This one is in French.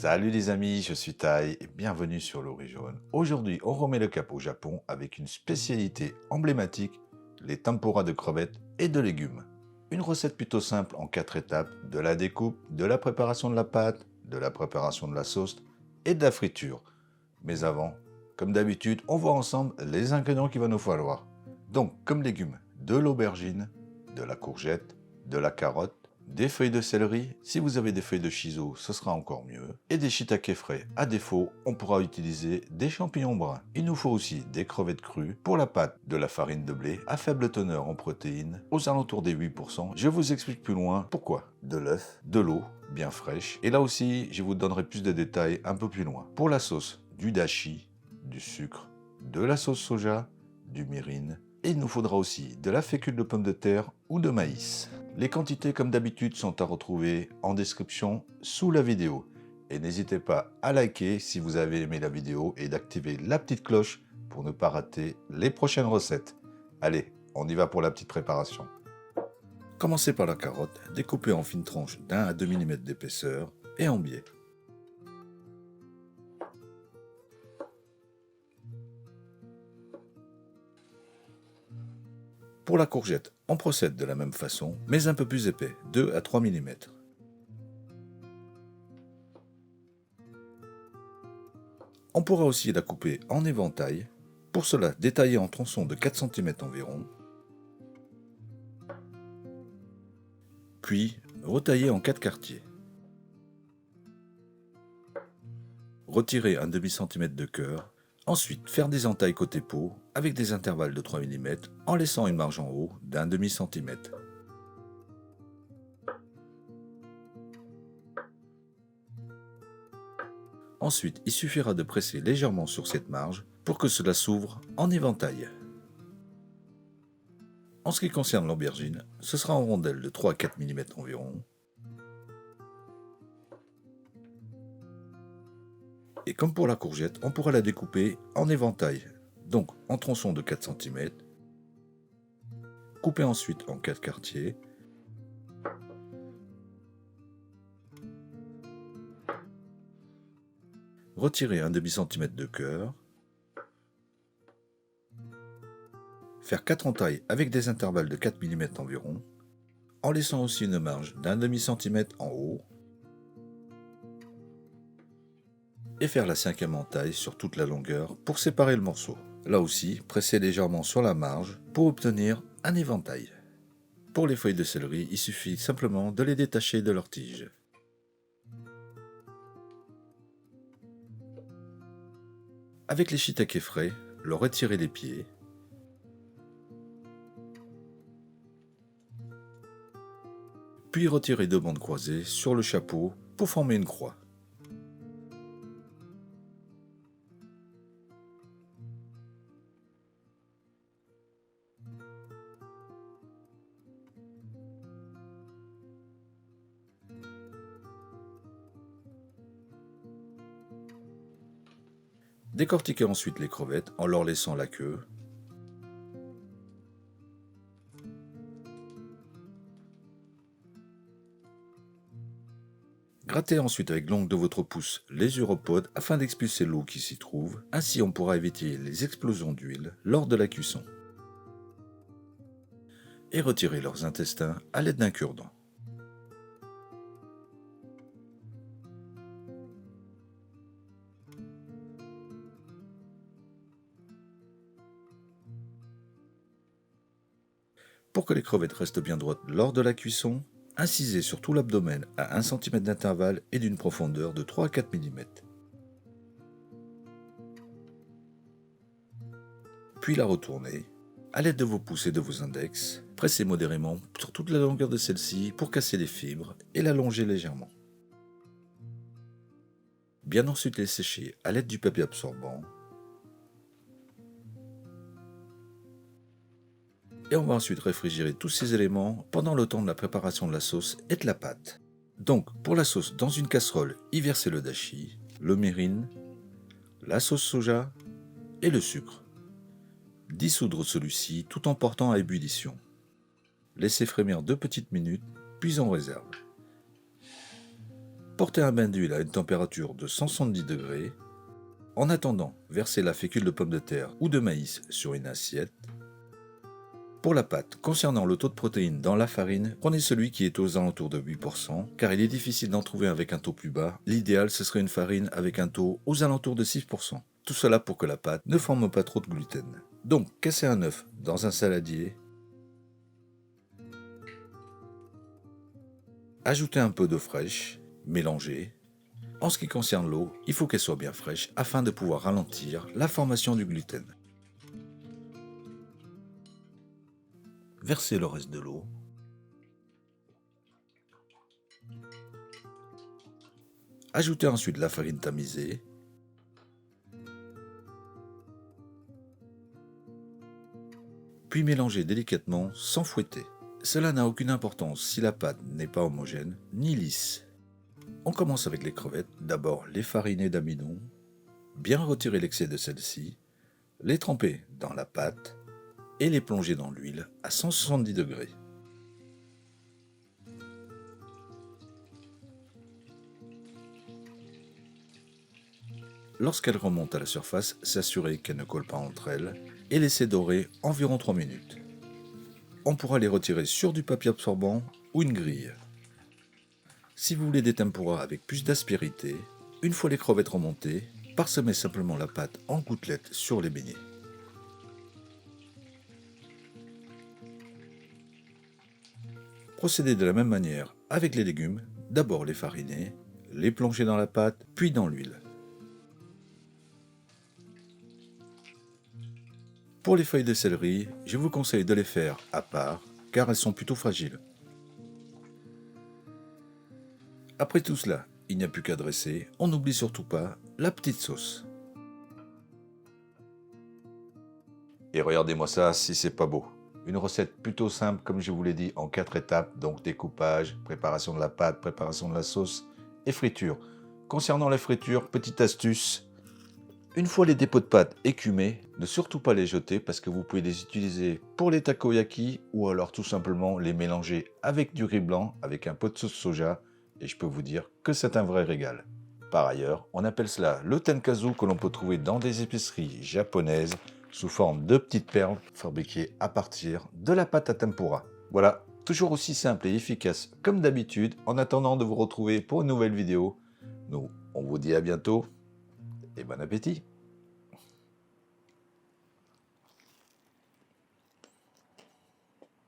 Salut les amis, je suis Tai et bienvenue sur l'Ori Jaune. Aujourd'hui, on remet le cap au Japon avec une spécialité emblématique, les tempura de crevettes et de légumes. Une recette plutôt simple en 4 étapes, de la découpe, de la préparation de la pâte, de la préparation de la sauce et de la friture. Mais avant, comme d'habitude, on voit ensemble les ingrédients qu'il va nous falloir. Donc, comme légumes, de l'aubergine, de la courgette, de la carotte, des feuilles de céleri, si vous avez des feuilles de shiso, ce sera encore mieux, et des shiitake frais. À défaut, on pourra utiliser des champignons bruns. Il nous faut aussi des crevettes crues, pour la pâte, de la farine de blé, à faible teneur en protéines, aux alentours des 8%. Je vous explique plus loin pourquoi. De l'œuf, de l'eau, bien fraîche, et là aussi, je vous donnerai plus de détails un peu plus loin. Pour la sauce, du dashi, du sucre, de la sauce soja, du mirin, et il nous faudra aussi de la fécule de pomme de terre ou de maïs. Les quantités comme d'habitude sont à retrouver en description sous la vidéo. Et n'hésitez pas à liker si vous avez aimé la vidéo et d'activer la petite cloche pour ne pas rater les prochaines recettes. Allez, on y va pour la petite préparation. Commencez par la carotte, découpée en fines tranches d'1 à 2 mm d'épaisseur et en biais. Pour la courgette, on procède de la même façon, mais un peu plus épais, 2 à 3 mm. On pourra aussi la couper en éventail, pour cela détailler en tronçons de 4 cm environ, puis retailler en 4 quartiers. Retirer un demi-centimètre de cœur, ensuite faire des entailles côté peau avec des intervalles de 3 mm en laissant une marge en haut d'un demi-centimètre. Ensuite, il suffira de presser légèrement sur cette marge pour que cela s'ouvre en éventail. En ce qui concerne l'aubergine, ce sera en rondelles de 3 à 4 mm environ. Et comme pour la courgette, on pourra la découper en éventail, donc en tronçons de 4 cm, couper ensuite en 4 quartiers, retirer un demi-centimètre de cœur, faire 4 entailles avec des intervalles de 4 mm environ, en laissant aussi une marge d'un demi-centimètre en haut, et faire la 5e entaille sur toute la longueur pour séparer le morceau. Là aussi, pressez légèrement sur la marge pour obtenir un éventail. Pour les feuilles de céleri, il suffit simplement de les détacher de leur tige. Avec les shiitake frais, leur retirer les pieds, puis retirer 2 bandes croisées sur le chapeau pour former une croix. Décortiquez ensuite les crevettes en leur laissant la queue. Grattez ensuite avec l'ongle de votre pouce les uropodes afin d'expulser l'eau qui s'y trouve. Ainsi on pourra éviter les explosions d'huile lors de la cuisson. Et retirer leurs intestins à l'aide d'un cure-dent. Pour que les crevettes restent bien droites lors de la cuisson, incisez sur tout l'abdomen à 1 cm d'intervalle et d'une profondeur de 3 à 4 mm. Puis la retournez. À l'aide de vos pouces et de vos index, pressez modérément sur toute la longueur de celle-ci pour casser les fibres et l'allonger légèrement. Bien ensuite les sécher à l'aide du papier absorbant. Et on va ensuite réfrigérer tous ces éléments pendant le temps de la préparation de la sauce et de la pâte. Donc pour la sauce, dans une casserole, y versez le dashi, le mirin, la sauce soja et le sucre. Dissoudre celui-ci tout en portant à ébullition. Laissez frémir 2 petites minutes, puis on réserve. Portez un bain d'huile à une température de 170 degrés. En attendant, versez la fécule de pomme de terre ou de maïs sur une assiette. Pour la pâte, concernant le taux de protéines dans la farine, prenez celui qui est aux alentours de 8%, car il est difficile d'en trouver avec un taux plus bas. L'idéal, ce serait une farine avec un taux aux alentours de 6%. Tout cela pour que la pâte ne forme pas trop de gluten. Donc, cassez un œuf dans un saladier. Ajoutez un peu d'eau fraîche, mélangez. En ce qui concerne l'eau, il faut qu'elle soit bien fraîche afin de pouvoir ralentir la formation du gluten. Versez le reste de l'eau. Ajoutez ensuite la farine tamisée. Puis mélangez délicatement sans fouetter. Cela n'a aucune importance si la pâte n'est pas homogène ni lisse. On commence avec les crevettes, d'abord les fariner d'amidon, bien retirer l'excès de celle-ci, les tremper dans la pâte et les plonger dans l'huile à 170 degrés. Lorsqu'elles remontent à la surface, s'assurer qu'elles ne collent pas entre elles et laisser dorer environ 3 minutes. On pourra les retirer sur du papier absorbant ou une grille. Si vous voulez des tempura avec plus d'aspérité, une fois les crevettes remontées, parsemez simplement la pâte en gouttelettes sur les beignets. Procédez de la même manière avec les légumes, d'abord les fariner, les plonger dans la pâte, puis dans l'huile. Pour les feuilles de céleri, je vous conseille de les faire à part, car elles sont plutôt fragiles. Après tout cela, il n'y a plus qu'à dresser, on n'oublie surtout pas la petite sauce. Et regardez-moi ça si c'est pas beau. Une recette plutôt simple comme je vous l'ai dit en 4 étapes, donc découpage, préparation de la pâte, préparation de la sauce et friture. Concernant la friture, petite astuce, une fois les dépôts de pâte écumés, ne surtout pas les jeter parce que vous pouvez les utiliser pour les takoyaki ou alors tout simplement les mélanger avec du riz blanc, avec un pot de sauce soja et je peux vous dire que c'est un vrai régal. Par ailleurs, on appelle cela le tenkazu que l'on peut trouver dans des épiceries japonaises sous forme de petites perles fabriquées à partir de la pâte à tempura. Voilà, toujours aussi simple et efficace comme d'habitude. En attendant de vous retrouver pour une nouvelle vidéo, nous, on vous dit à bientôt et bon appétit!